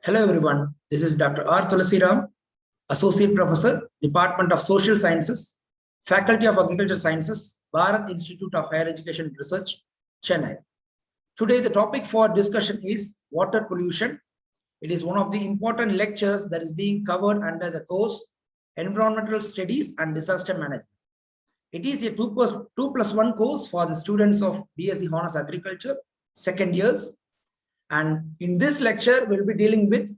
Hello everyone, this is Dr. R. Tulasiram, Associate Professor, Department of Social Sciences, Faculty of Agriculture Sciences, Bharat Institute of Higher Education and Research, Chennai. Today the topic for discussion is water pollution. It is one of the important lectures that is being covered under the course Environmental Studies and Disaster Management. It is a 2+1 course for the students of BSc Honors Agriculture, second years. And in this lecture, we'll be dealing with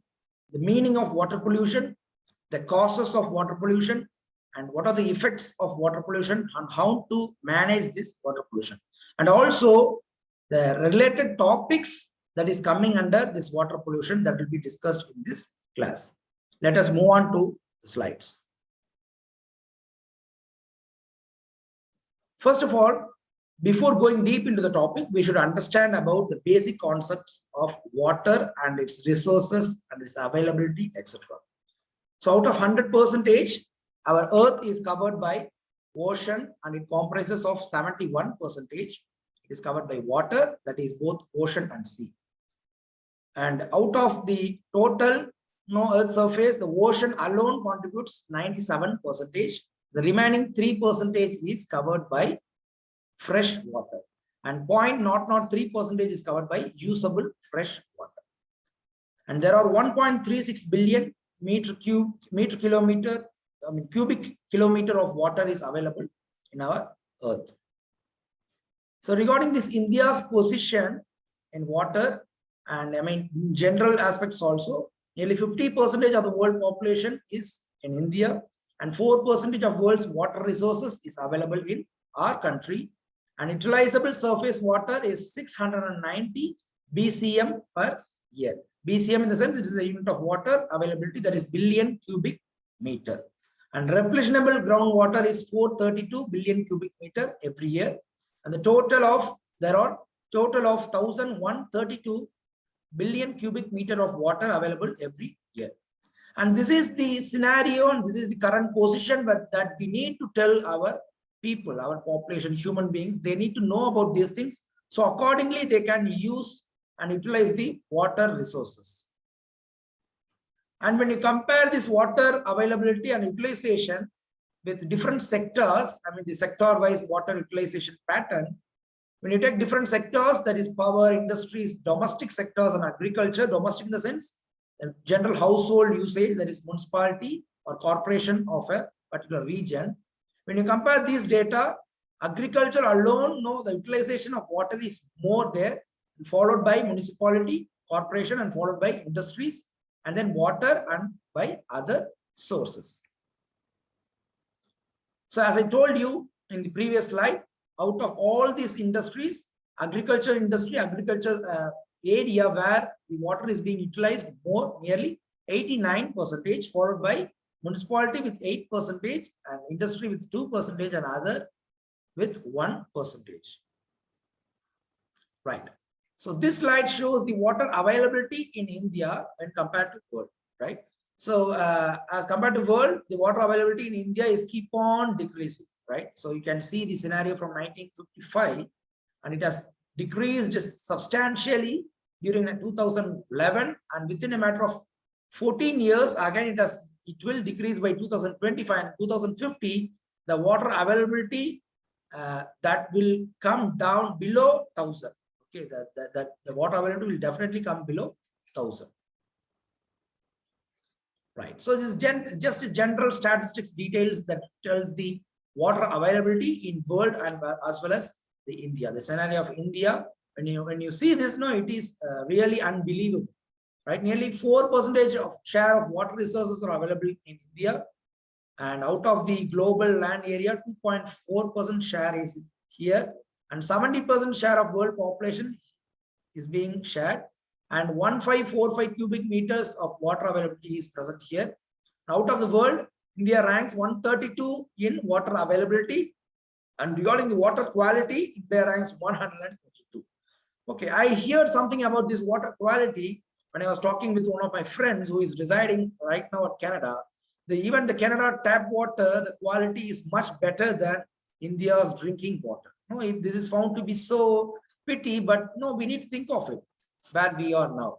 the meaning of water pollution, the causes of water pollution, and what are the effects of water pollution and how to manage this water pollution. And also the related topics that is coming under this water pollution that will be discussed in this class. Let us move on to the slides. First of all, before going deep into the topic, we should understand about the basic concepts of water and its resources and its availability, etc. So out of 100%, our earth is covered by ocean and it comprises of 71%. It is covered by water, that is both ocean and sea. And out of the total earth surface, the ocean alone contributes 97%. The remaining 3% is covered by fresh water, and 0.003% is covered by usable fresh water. And there are 1.36 billion cubic kilometer of water is available in our earth. So regarding this India's position in water, and general aspects also, nearly 50% of the world population is in India, and 4% of world's water resources is available in our country. And utilizable surface water is 690 BCM per year. BCM in the sense it is the unit of water availability, that is billion cubic meter. And replenishable groundwater is 432 billion cubic meter every year. And there are total of 1,132 billion cubic meter of water available every year. And this is the scenario and this is the current position that we need to tell our people, our population, human beings. They need to know about these things. So accordingly, they can use and utilize the water resources. And when you compare this water availability and utilization with different sectors, the sector-wise water utilization pattern, when you take different sectors, that is power, industries, domestic sectors and agriculture, domestic in the sense, the general household usage, that is municipality or corporation of a particular region. When you compare these data, agriculture alone, the utilization of water is more there, followed by municipality, corporation, and followed by industries, and then water and by other sources. So as I told you in the previous slide, out of all these industries, agriculture area where the water is being utilized more, nearly 89%, followed by municipality with 8% and industry with 2% and other with 1%. Right. So this slide shows the water availability in India when compared to world. Right. So as compared to world, the water availability in India is keep on decreasing. Right. So you can see the scenario from 1955, and it has decreased substantially during 2011, and within a matter of 14 years, again it will decrease by 2025 and 2050. The water availability that will come down below 1,000. Okay, the water availability will definitely come below 1,000. Right. So this is just a general statistics details that tells the water availability in world and as well as the India. The scenario of India, when you see this, it is really unbelievable. Right, nearly 4% of share of water resources are available in India, and out of the global land area, 2.4% share is here, and 70% share of world population is being shared, and 1545 cubic meters of water availability is present here. Out of the world, India ranks 132 in water availability, and regarding the water quality, India ranks 122. Okay, I heard something about this water quality when I was talking with one of my friends who is residing right now at Canada. Even the Canada tap water, the quality is much better than India's drinking water. If this is found to be so pity, but we need to think of it where we are now.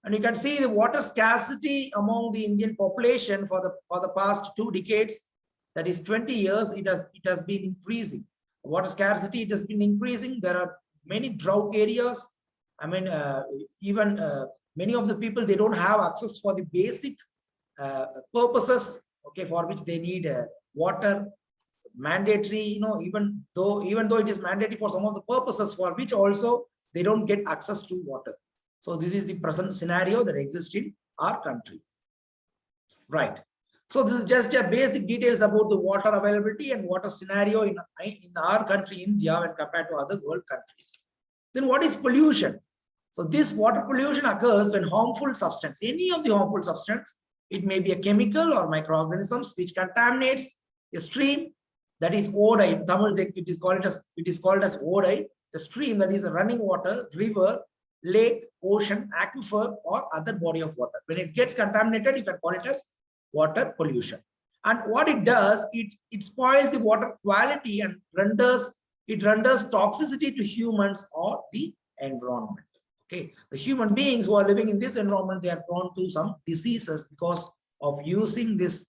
And you can see the water scarcity among the Indian population for the past 2 decades, that is 20 years, it has been increasing. Water scarcity, it has been increasing. There are many drought areas. I mean, even many of the people, they don't have access for the basic purposes, okay, for which they need water. Mandatory, even though it is mandatory for some of the purposes, for which also they don't get access to water. So this is the present scenario that exists in our country, right? So this is just a basic details about the water availability and water scenario in our country, India, when compared to other world countries. Then what is pollution? So this water pollution occurs when harmful substance, any of the harmful substance, it may be a chemical or microorganisms which contaminates a stream, that is Odai. In Tamil, it is called as Odai, the stream, that is a running water, river, lake, ocean, aquifer, or other body of water. When it gets contaminated, you can call it as water pollution. And what it does, it spoils the water quality and renders toxicity to humans or the environment. Okay, the human beings who are living in this environment, they are prone to some diseases because of using this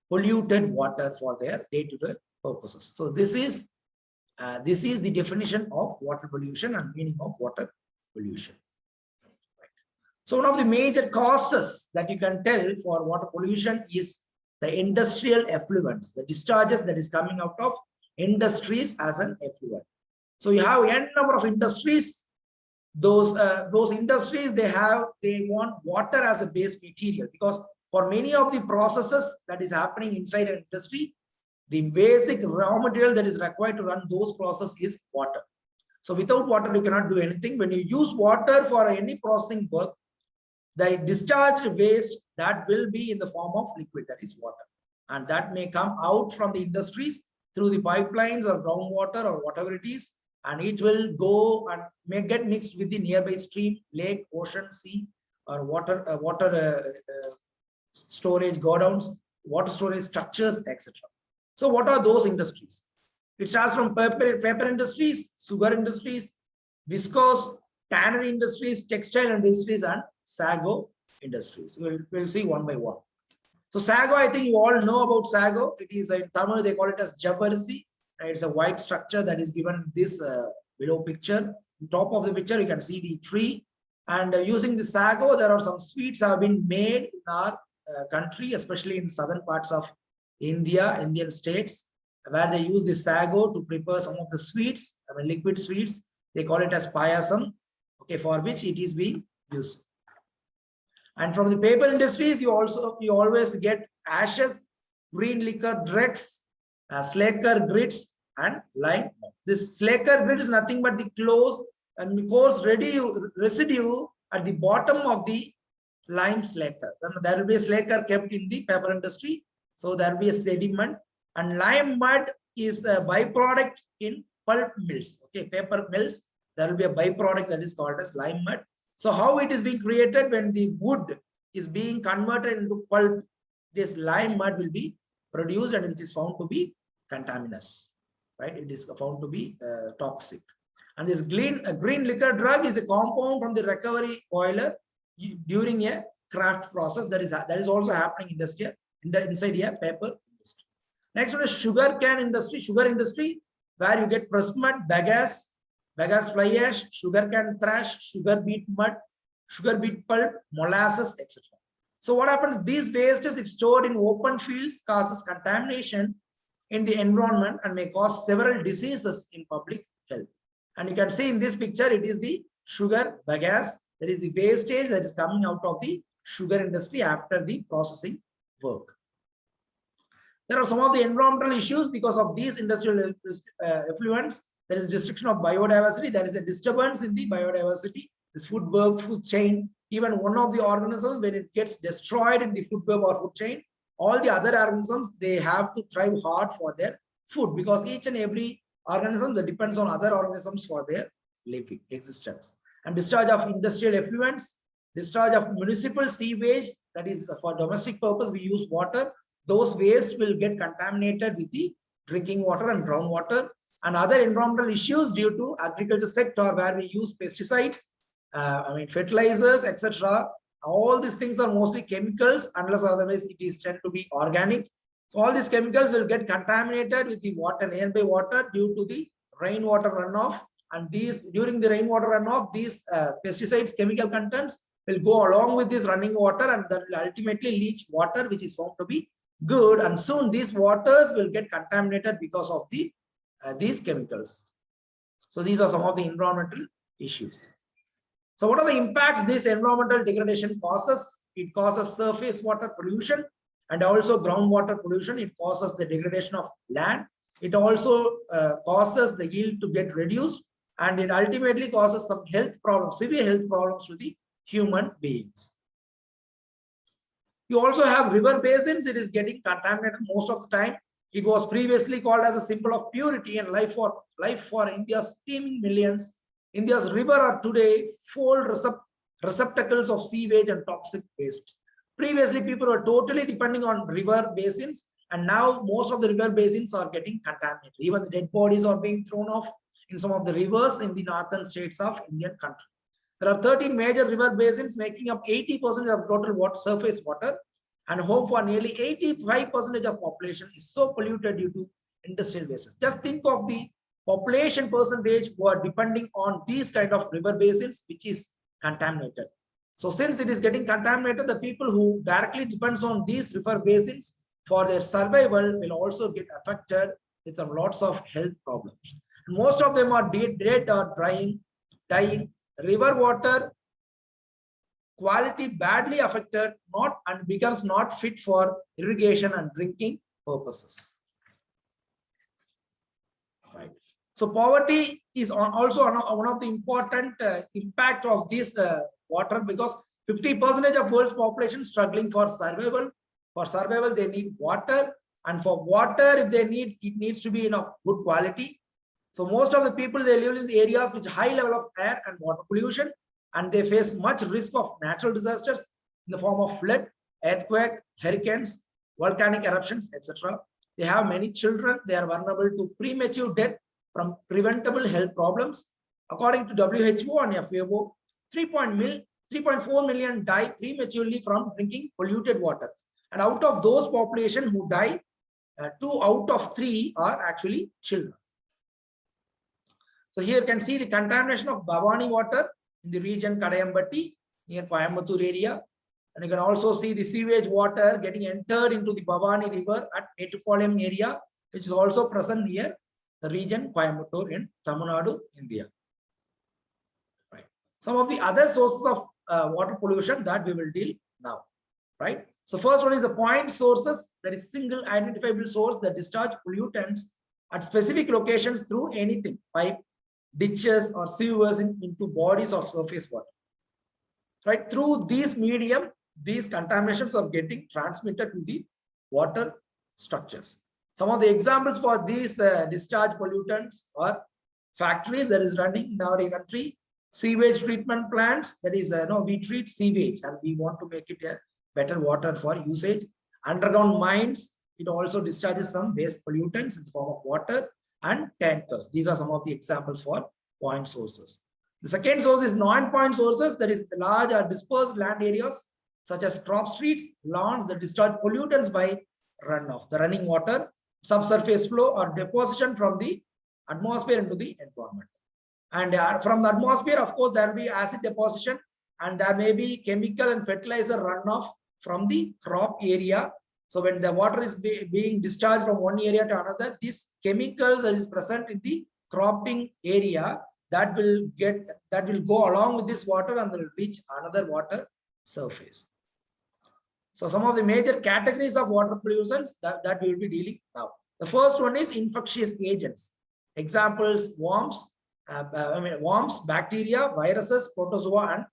polluted water for their day-to-day purposes. So this is the definition of water pollution and meaning of water pollution. Right. So one of the major causes that you can tell for water pollution is the industrial effluents, the discharges that is coming out of industries as an effluent. So you have n number of industries. Those industries, they want water as a base material, because for many of the processes that is happening inside an industry, the basic raw material that is required to run those processes is water. So without water, you cannot do anything. When you use water for any processing work, the discharged waste, that will be in the form of liquid, that is water. And that may come out from the industries through the pipelines or groundwater or whatever it is, and it will go and may get mixed with the nearby stream, lake, ocean, sea, or water storage godowns, water storage structures, etc. So what are those industries? It starts from paper industries, sugar industries, viscose, tannery industries, textile industries, and sago industries. We'll see one by one. So sago, I think you all know about sago. It is in Tamil, they call it as javarisi. It's a white structure that is given this below picture. On top of the picture, you can see the tree. And using the sago, there are some sweets have been made in our country, especially in southern parts of India, Indian states, where they use the sago to prepare some of the sweets, I mean liquid sweets. They call it as payasam, okay, for which it is being used. And from the paper industries, you always get ashes, green liquor dregs, slacker grits, and lime. This slacker grit is nothing but the close and coarse residue at the bottom of the lime slacker. Then there will be a slacker kept in the paper industry, so there will be a sediment. And lime mud is a byproduct in pulp mills. Okay, paper mills, there will be a byproduct that is called as lime mud. So how it is being created? When the wood is being converted into pulp, this lime mud will be produced, and it is found to be contaminous, right? It is found to be toxic. And this green liquor drug is a compound from the recovery boiler during a craft process that is also happening inside a paper industry. Next one is sugar industry, where you get pressed mud, bagasse fly ash, sugar cane thrash, sugar beet mud, sugar beet pulp, molasses, etc. So what happens? These wastes, if stored in open fields, causes contamination in the environment and may cause several diseases in public health. And you can see in this picture, it is the sugar bagasse, that is the wastage that is coming out of the sugar industry after the processing work. There are some of the environmental issues because of these industrial effluents. There is destruction of biodiversity. There is a disturbance in the biodiversity. This food chain, even one of the organisms, when it gets destroyed in the food web or food chain, all the other organisms, they have to thrive hard for their food, because each and every organism that depends on other organisms for their living existence. And discharge of industrial effluents, discharge of municipal sewage, that is for domestic purpose, we use water. Those waste will get contaminated with the drinking water and groundwater. And other environmental issues due to agriculture sector, where we use pesticides, fertilizers, etc. All these things are mostly chemicals, unless otherwise it is tend to be organic. So all these chemicals will get contaminated with the water, nearby water, due to the rainwater runoff. And these, during the rainwater runoff, these pesticides, chemical contents will go along with this running water, and that will ultimately leach water, which is found to be good. And soon these waters will get contaminated because of the these chemicals. So these are some of the environmental issues. So what are the impacts this environmental degradation causes? It causes surface water pollution and also groundwater pollution. It causes the degradation of land. It also causes the yield to get reduced, and it ultimately causes some health problems, severe health problems to the human beings. You also have river basins. It is getting contaminated most of the time. It was previously called as a symbol of purity and life for India's teeming millions. India's river are today full receptacles of sewage and toxic waste. Previously, people were totally depending on river basins, and now most of the river basins are getting contaminated. Even the dead bodies are being thrown off in some of the rivers in the northern states of Indian country. There are 13 major river basins making up 80% of total water, surface water, and home for nearly 85% of population is so polluted due to industrial waste. Just think of the population percentage who are depending on these kind of river basins, which is contaminated. So since it is getting contaminated, the people who directly depends on these river basins for their survival will also get affected with some lots of health problems. Most of them are dead or dying. River water quality badly affected, and becomes not fit for irrigation and drinking purposes. Right. So poverty is also one of the important impact of this water, because 50% of world's population struggling for survival. For survival, they need water, and for water, if they need, it needs to be in of good quality. So most of the people, they live in areas with high level of air and water pollution, and they face much risk of natural disasters in the form of flood, earthquake, hurricanes, volcanic eruptions, etc. They have many children. They are vulnerable to premature death from preventable health problems. According to WHO and FAO, 3.4 million die prematurely from drinking polluted water. And out of those population who die, 2 out of 3 are actually children. So here you can see the contamination of Bhavani water in the region Kadayambatti near Coimbatore area. And you can also see the sewage water getting entered into the Bhavani river at Mettupalayam area, which is also present near the region Coimbatore in Tamil Nadu, India. Right. Some of the other sources of water pollution that we will deal now. Right. So first one is the point sources. There is single identifiable source that discharge pollutants at specific locations through anything, pipe, ditches or sewers into bodies of surface water. Right. Through these medium, these contaminations are getting transmitted to the water structures. Some of the examples for these discharge pollutants are factories that is running in our country, sewage treatment plants, that is we treat sewage and we want to make it a better water for usage. Underground mines, it also discharges some waste pollutants in the form of water, and tankers. These are some of the examples for point sources. The second source is non-point sources, that is the large or dispersed land areas such as crop streets, lawns that discharge pollutants by runoff, the running water, subsurface flow or deposition from the atmosphere into the environment. And from the atmosphere, of course, there will be acid deposition, and there may be chemical and fertilizer runoff from the crop area. So when the water is being discharged from one area to another, these chemicals that is present in the cropping area that will go along with this water and will reach another water surface. So some of the major categories of water pollutants that we will be dealing now. The first one is infectious agents. Examples: worms, bacteria, viruses, protozoa, and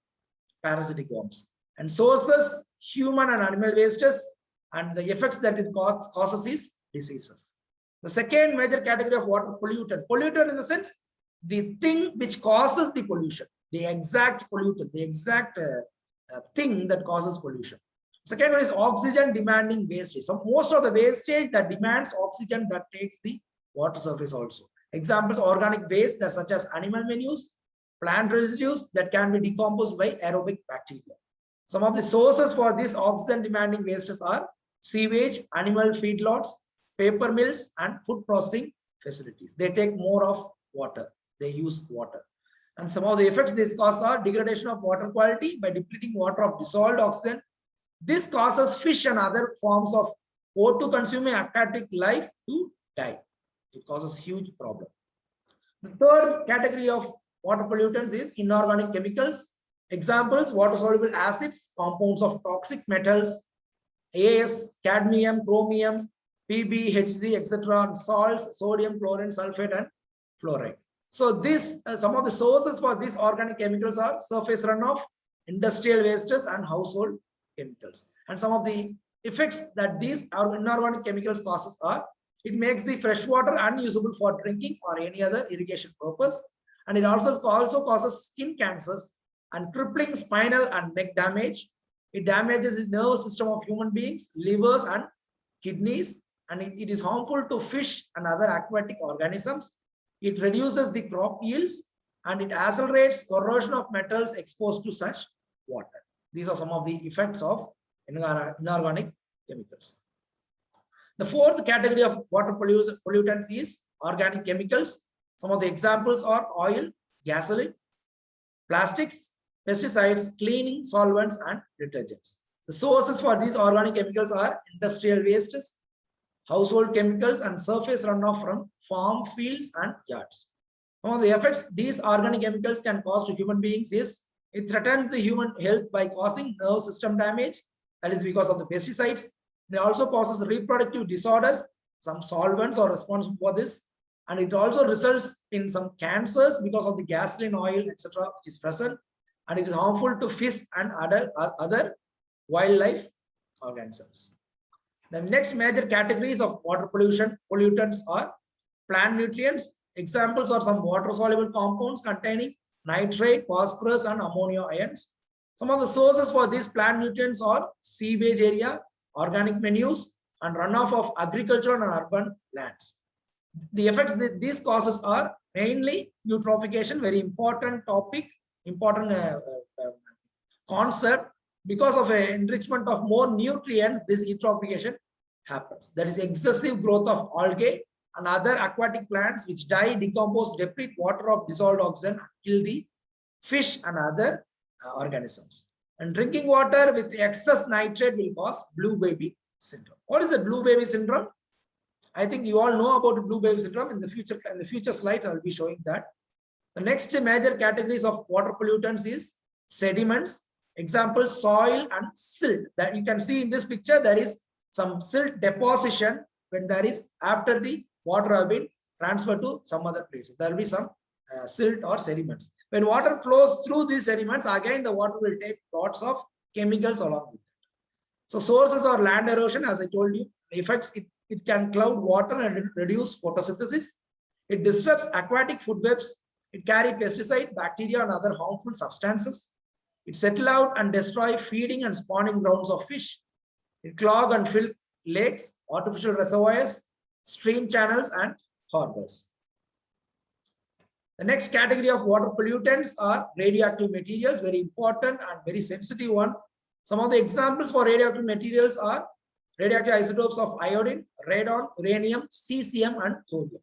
parasitic worms. And sources: human and animal wastes, and the effects that it causes is diseases. The second major category of water pollutant in the sense, the thing which causes the pollution, the exact pollutant, the exact thing that causes pollution. Second one is oxygen demanding wastage. So most of the wastage that demands oxygen that takes the water surface also. Examples: organic waste such as animal manures, plant residues that can be decomposed by aerobic bacteria. Some of the sources for these oxygen-demanding wastes are sewage, animal feedlots, paper mills, and food processing facilities. They take more of water. They use water. And some of the effects this causes are degradation of water quality by depleting water of dissolved oxygen. This causes fish and other forms of O2 consuming aquatic life to die. It causes huge problem. The third category of water pollutants is inorganic chemicals. Examples: water-soluble acids, compounds of toxic metals, AS, cadmium, chromium, PB, HC, etc., and salts, sodium, chlorine, sulfate, and fluoride. So this some of the sources for these organic chemicals are surface runoff, industrial wastes, and household chemicals. And some of the effects that these inorganic chemicals causes are: it makes the fresh water unusable for drinking or any other irrigation purpose, and it also causes skin cancers and crippling spinal and neck damage. It damages the nervous system of human beings, livers, and kidneys, and it is harmful to fish and other aquatic organisms. It reduces the crop yields, and it accelerates corrosion of metals exposed to such water. These are some of the effects of inorganic chemicals. The fourth category of water pollutants is organic chemicals. Some of the examples are oil, gasoline, plastics, pesticides, cleaning solvents, and detergents. The sources for these organic chemicals are industrial wastes, household chemicals, and surface runoff from farm fields and yards. One of the effects these organic chemicals can cause to human beings is it threatens the human health by causing nerve system damage. That is because of the pesticides. It also causes reproductive disorders. Some solvents are responsible for this, and it also results in some cancers because of the gasoline, oil, etc., which is present, and it is harmful to fish and other wildlife organisms. The next major categories of water pollutants are plant nutrients. Examples are some water-soluble compounds containing nitrate, phosphorus, and ammonia ions. Some of the sources for these plant nutrients are sewage area, organic manures, and runoff of agricultural and urban lands. The effects that these causes are mainly eutrophication, very important topic, important concept. Because of an enrichment of more nutrients, this eutrophication happens. There is excessive growth of algae and other aquatic plants which die, decompose, deplete water of dissolved oxygen, and kill the fish and other organisms. And drinking water with excess nitrate will cause blue baby syndrome. What is a blue baby syndrome? I think you all know about blue baby syndrome. In the future slides, I will be showing that. The next major categories of water pollutants is sediments. Example: soil and silt. That you can see in this picture, there is some silt deposition when there is, after the water have been transferred to some other places. There will be some silt or sediments. When water flows through these sediments, again the water will take lots of chemicals along with it. So sources are land erosion, as I told you. The effects: it can cloud water and reduce photosynthesis. It disrupts aquatic food webs. It carries pesticide, bacteria, and other harmful substances. It settle out and destroy feeding and spawning grounds of fish. It clog and fill lakes, artificial reservoirs, stream channels, and harbors. The next category of water pollutants are radioactive materials, very important and very sensitive one. Some of the examples for radioactive materials are radioactive isotopes of iodine, radon, uranium, cesium, and thorium.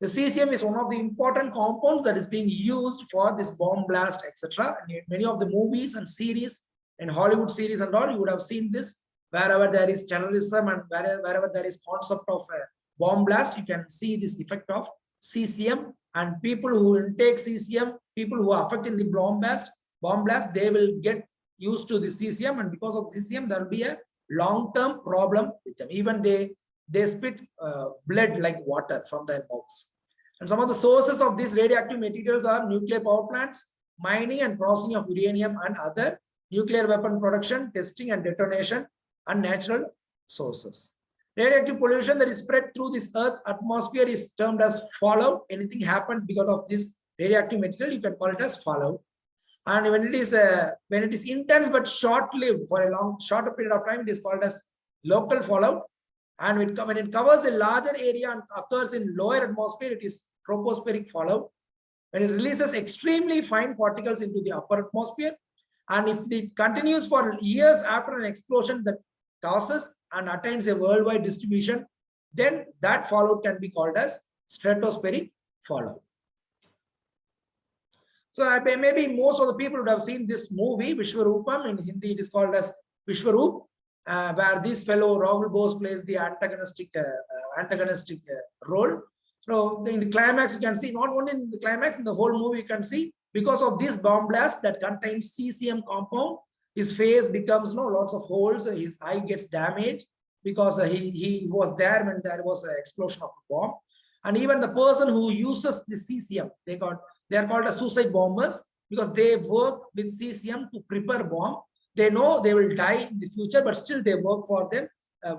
The cesium is one of the important compounds that is being used for this bomb blast, etc. Many of the movies and series and Hollywood series and all, you would have seen this. Wherever there is terrorism and wherever there is concept of a bomb blast, you can see this effect of cesium. And people who intake cesium, people who are affected in the bomb blast, they will get used to the cesium, and because of cesium, there will be a long-term problem with them. Even they spit blood like water from their mouths. And some of the sources of these radioactive materials are nuclear power plants, mining and processing of uranium and other nuclear weapon production, testing and detonation, and natural sources. Radioactive pollution that is spread through this Earth atmosphere is termed as fallout. Anything happens because of this radioactive material, you can call it as fallout. And when it is intense but short-lived for a shorter period of time, it is called as local fallout. And when it covers a larger area and occurs in lower atmosphere, it is tropospheric fallout. when it releases extremely fine particles into the upper atmosphere. And if it continues for years after an explosion that causes and attains a worldwide distribution, then that fallout can be called as stratospheric fallout. So maybe most of the people would have seen this movie, Vishwarupam. In Hindi, it is called as Vishwaroop, where this fellow Rahul Bose plays the antagonistic role. So in the climax, you can see, not only in the climax, in the whole movie, you can see, because of this bomb blast that contains cesium compound, his face becomes lots of holes, his eye gets damaged because he was there when there was an explosion of a bomb. And even the person who uses the cesium, they are called as suicide bombers, because they work with cesium to prepare bomb. They know they will die in the future, but still they work for them,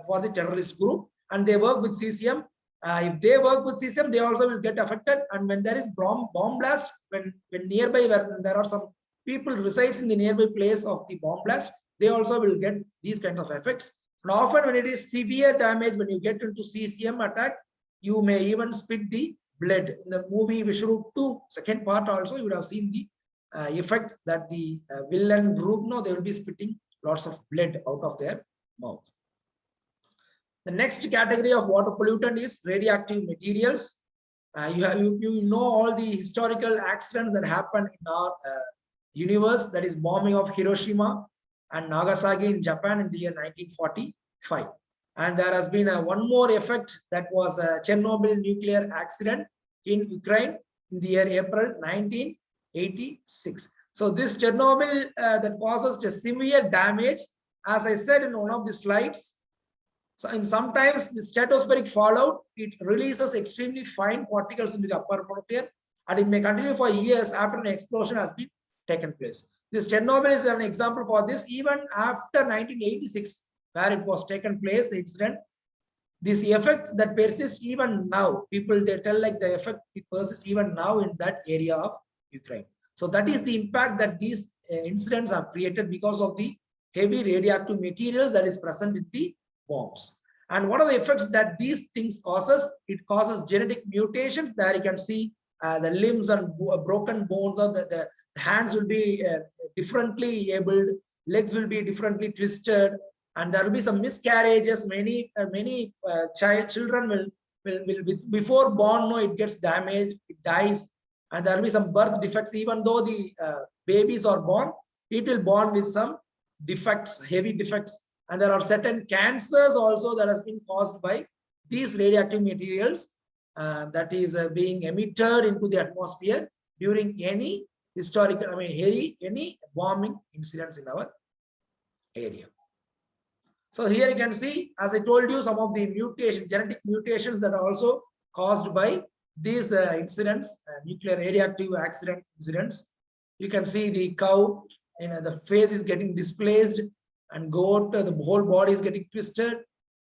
for the terrorist group, and they work with cesium. If they work with cesium, they also will get affected. And when there is bomb blast, when nearby, where there are some people resides in the nearby place of the bomb blast, they also will get these kind of effects. And often when it is severe damage, when you get into cesium attack, you may even spit the blood. In the movie Vishwaroop 2, second part also, you would have seen the effect that the villain group, they will be spitting lots of blood out of their mouth. The next category of water pollutant is radioactive materials. You know all the historical accidents that happened in our universe, that is bombing of Hiroshima and Nagasaki in Japan in the year 1945. And there has been one more effect, that was a Chernobyl nuclear accident in Ukraine in the year April 1986. So this Chernobyl that causes a severe damage, as I said in one of the slides. So in sometimes the stratospheric fallout, it releases extremely fine particles into the upper atmosphere, and it may continue for years after an explosion has been taken place. This Chernobyl is an example for this. Even after 1986, where it was taken place, the incident, this effect that persists even now. People, they tell like the effect, it persists even now in that area of Ukraine. So that is the impact that these incidents have created because of the heavy radioactive materials that is present in the bombs. And what are the effects that these things causes? It causes genetic mutations. There you can see the limbs and broken bones. The hands will be differently abled, legs will be differently twisted, and there will be some miscarriages. Many children will before born, it gets damaged, it dies, and there will be some birth defects. Even though the babies are born, it will born with some defects, heavy defects. And there are certain cancers also that has been caused by these radioactive materials that is being emitted into the atmosphere during any historical, any bombing incidents in our area. So here you can see, as I told you, some of the genetic mutations that are also caused by these incidents, nuclear radioactive accident incidents. You can see the cow, the face is getting displaced, and goat, the whole body is getting twisted,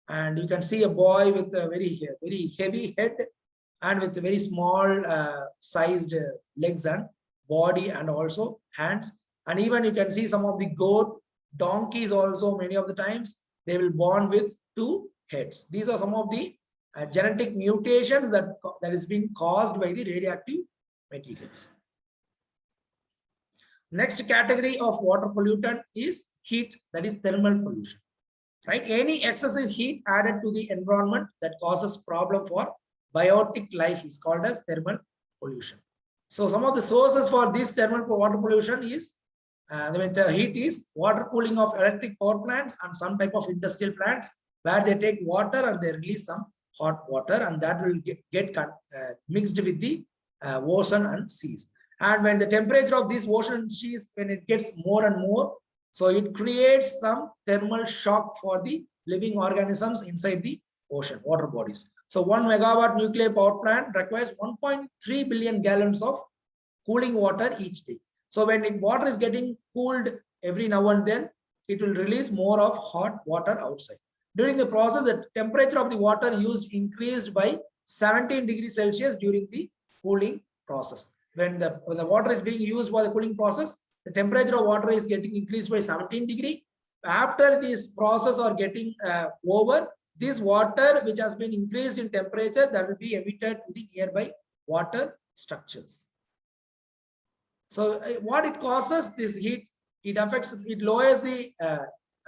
and you can see a boy with a very heavy head and with very small sized legs and body, and also hands. And even you can see some of the goat, donkeys also, many of the times they will born with two heads. These are some of the genetic mutations that is being caused by the radioactive materials. Next category of water pollutant is heat, that is thermal pollution. Right? Any excessive heat added to the environment that causes problem for biotic life is called as thermal pollution. So some of the sources for this thermal water pollution is the heat is water cooling of electric power plants and some type of industrial plants, where they take water and they release some hot water, and that will get mixed with the ocean and seas. And when the temperature of these ocean and seas, when it gets more and more, so it creates some thermal shock for the living organisms inside the ocean, water bodies. So 1 megawatt nuclear power plant requires 1.3 billion gallons of cooling water each day. So when water is getting cooled every now and then, it will release more of hot water outside. During the process, the temperature of the water used increased by 17 degrees Celsius during the cooling process. When the water is being used for the cooling process, the temperature of water is getting increased by 17 degrees. After this process are getting over, this water which has been increased in temperature, that will be emitted to the nearby water structures. So what it causes, this heat, it affects, it lowers the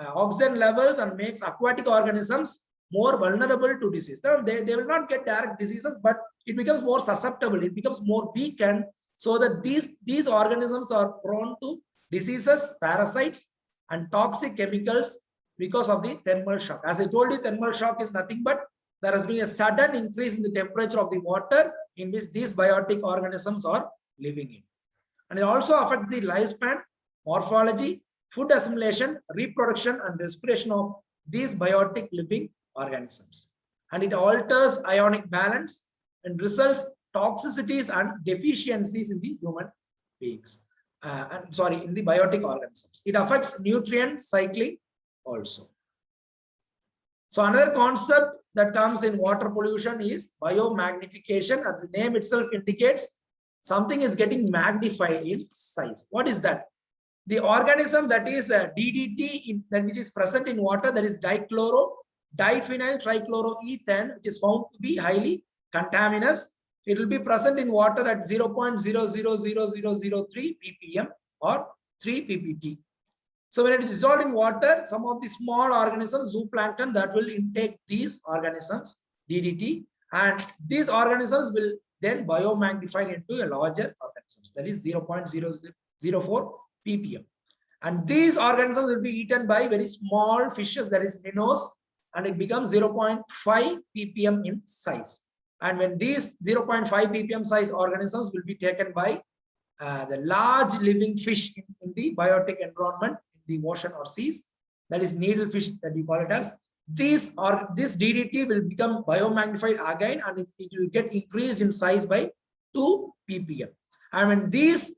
oxygen levels and makes aquatic organisms more vulnerable to disease. Now, they will not get direct diseases, but it becomes more susceptible, it becomes more weakened, so that these organisms are prone to diseases, parasites, and toxic chemicals because of the thermal shock. As I told you, thermal shock is nothing but there has been a sudden increase in the temperature of the water in which these biotic organisms are living in. And it also affects the lifespan, morphology, food assimilation, reproduction, and respiration of these biotic living organisms. And it alters ionic balance and results toxicities and deficiencies in the human beings. In the biotic organisms. It affects nutrient cycling also. So another concept that comes in water pollution is biomagnification. As the name itself indicates, something is getting magnified in size. What is that? The organism that is DDT, which is present in water, that is diphenyl trichloroethane, which is found to be highly contaminous. It will be present in water at 0.000003 ppm or 3 ppt. So when it is dissolved in water, some of the small organisms, zooplankton, that will intake these organisms, DDT, and these organisms will then biomagnify into a larger organisms, that is 0.004 ppm. And these organisms will be eaten by very small fishes, that is minnows, and it becomes 0.5 ppm in size. And when these 0.5 ppm size organisms will be taken by the large living fish in the biotic environment, the ocean or seas, that is needlefish that we call it as, this DDT will become biomagnified again, and it will get increased in size by 2 ppm. And when these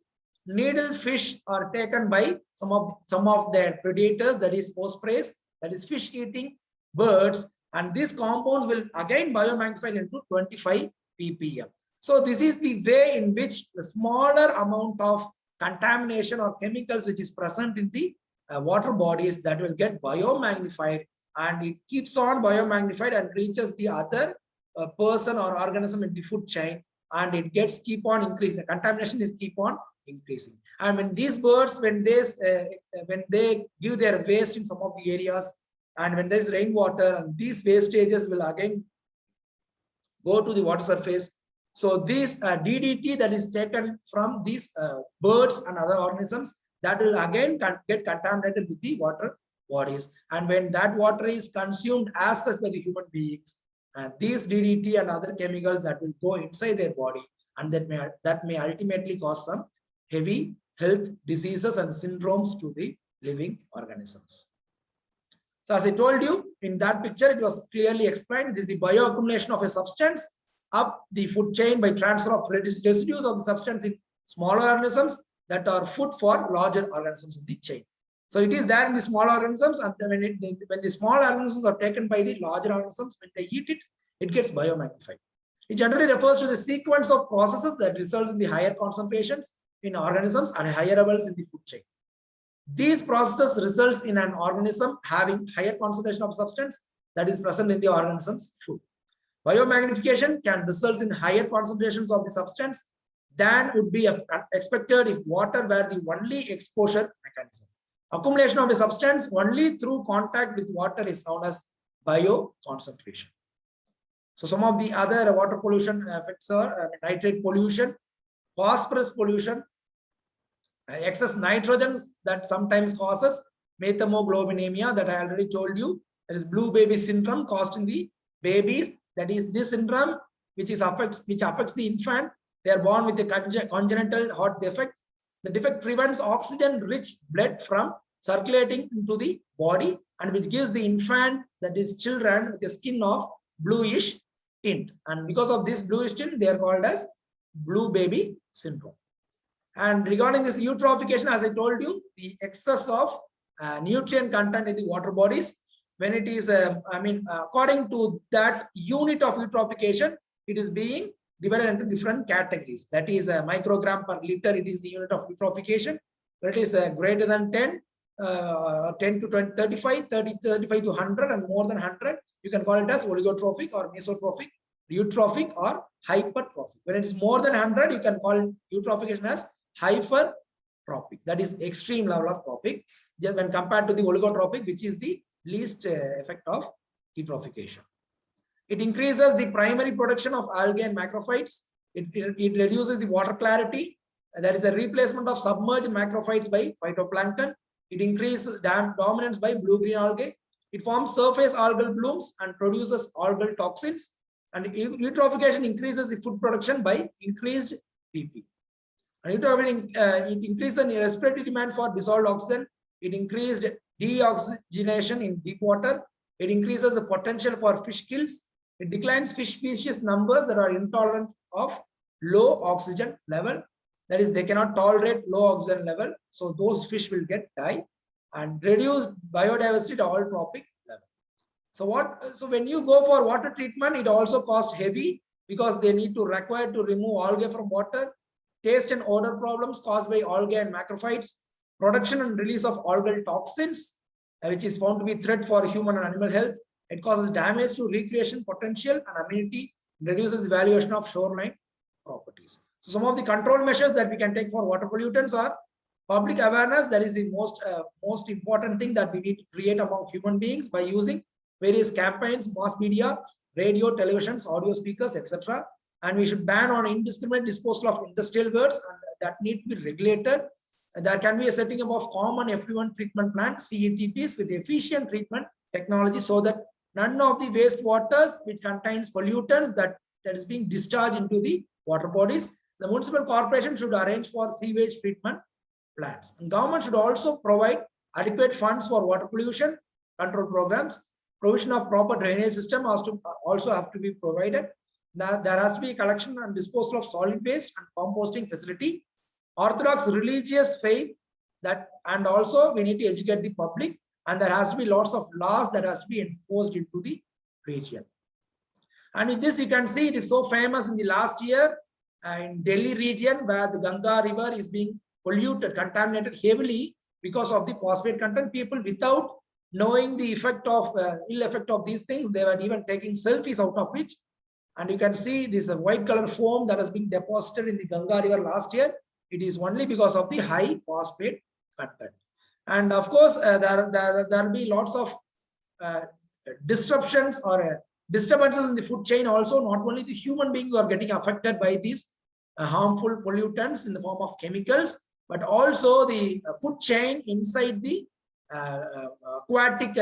needlefish are taken by some of their predators, that is ospreys, that is fish eating birds, and this compound will again biomagnify into 25 ppm. So this is the way in which the smaller amount of contamination or chemicals which is present in the water bodies, that will get biomagnified, and it keeps on biomagnified and reaches the other person or organism in the food chain, and it gets keep on increasing. The contamination is keep on increasing. And when these birds, when they give their waste in some of the areas, and when there is rainwater, and these wastages will again go to the water surface. So this DDT that is taken from these birds and other organisms, that will again get contaminated with the water bodies. And when that water is consumed as such by the human beings, these DDT and other chemicals that will go inside their body, and that may ultimately cause some heavy health diseases and syndromes to the living organisms. So as I told you, in that picture, it was clearly explained. It is the bioaccumulation of a substance up the food chain by transfer of residues of the substance in smaller organisms that are food for larger organisms in the chain. So it is there in the small organisms, and when the small organisms are taken by the larger organisms, when they eat it, it gets biomagnified. It generally refers to the sequence of processes that results in the higher concentrations in organisms and higher levels in the food chain. These processes results in an organism having higher concentration of substance that is present in the organism's food. Biomagnification can result in higher concentrations of the substance than would be expected if water were the only exposure mechanism. Accumulation of a substance only through contact with water is known as bioconcentration. So some of the other water pollution effects are nitrate pollution, phosphorus pollution, excess nitrogens that sometimes causes methemoglobinemia that I already told you. There is blue baby syndrome caused in the babies. That is this syndrome which affects the infant. They are born with a congenital heart defect. The defect prevents oxygen-rich blood from circulating into the body, and which gives the infant, that is children, with a skin of bluish tint. And because of this bluish tint, they are called as blue baby syndrome. And regarding this eutrophication, as I told you, the excess of nutrient content in the water bodies, when it is, according to that unit of eutrophication, it is being divided into different categories. That is a microgram per liter. It is the unit of eutrophication. When it is greater than 10, 10 to 20, 35, 30, 35 to 100, and more than 100, you can call it as oligotrophic or mesotrophic, eutrophic or hypertrophic. When it is more than 100, you can call eutrophication as hypertrophic. That is extreme level of trophic, just when compared to the oligotrophic, which is the least effect of eutrophication. It increases the primary production of algae and macrophytes. It reduces the water clarity. There is a replacement of submerged macrophytes by phytoplankton. It increases dominance by blue-green algae. It forms surface algal blooms and produces algal toxins. And eutrophication increases the food production by increased PP. And it increases the respiratory demand for dissolved oxygen. It increased deoxygenation in deep water. It increases the potential for fish kills. It declines fish species numbers that are intolerant of low oxygen level. That is, they cannot tolerate low oxygen level. So those fish will die and reduce biodiversity to all trophic level. So when you go for water treatment, it also costs heavy because they need to require to remove algae from water, taste and odor problems caused by algae and macrophytes, production and release of algal toxins, which is found to be a threat for human and animal health. It causes damage to recreation potential and amenity, reduces the valuation of shoreline properties. So some of the control measures that we can take for water pollutants are public awareness. That is the most important thing that we need to create among human beings by using various campaigns, mass media, radio, televisions, audio speakers, etc. And we should ban on indiscriminate disposal of industrial waste, and that need to be regulated. And there can be a setting up of common effluent treatment plants, CETPs, with efficient treatment technology, so that none of the waste waters which contains pollutants that is being discharged into the water bodies. The municipal corporation should arrange for sewage treatment plants. And government should also provide adequate funds for water pollution control programs. Provision of proper drainage system also have to be provided. There has to be collection and disposal of solid waste and composting facility. Orthodox religious faith and also we need to educate the public, and there has to be lots of laws that has to be enforced into the region. And with this, you can see it is so famous in the last year in Delhi region, where the Ganga river is being polluted, contaminated heavily because of the phosphate content. People, without knowing the effect of ill effect of these things, they were even taking selfies out of which. And you can see this white color foam that has been deposited in the Ganga river last year. It is only because of the high phosphate content. And of course, there will be lots of disruptions or disturbances in the food chain also. Not only the human beings are getting affected by these harmful pollutants in the form of chemicals, but also the food chain inside the aquatic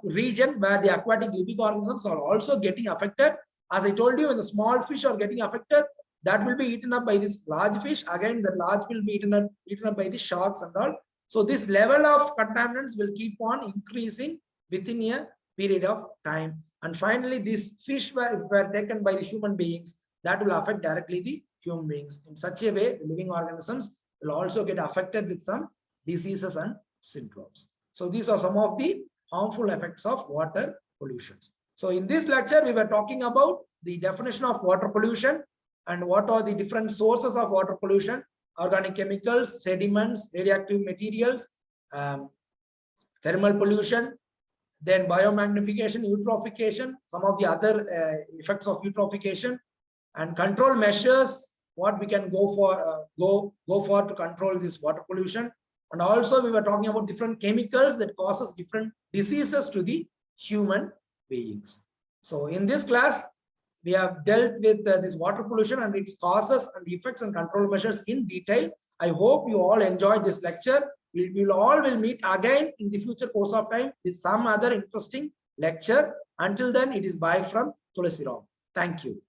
region, where the aquatic living organisms are also getting affected. As I told you, when the small fish are getting affected, that will be eaten up by this large fish. Again, the large will be eaten up by the sharks and all. So this level of contaminants will keep on increasing within a period of time. And finally, these fish were taken by the human beings, that will affect directly the human beings. In such a way, the living organisms will also get affected with some diseases and syndromes. So these are some of the harmful effects of water pollution. So in this lecture, we were talking about the definition of water pollution and what are the different sources of water pollution: organic chemicals, sediments, radioactive materials, thermal pollution, then biomagnification, eutrophication, some of the other effects of eutrophication, and control measures, what we can go for to control this water pollution. And also we were talking about different chemicals that causes different diseases to the human beings. So in this class, we have dealt with this water pollution and its causes and effects and control measures in detail. I hope you all enjoyed this lecture. We all will meet again in the future course of time with some other interesting lecture. Until then, it is bye from Tulasi Ram. Thank you.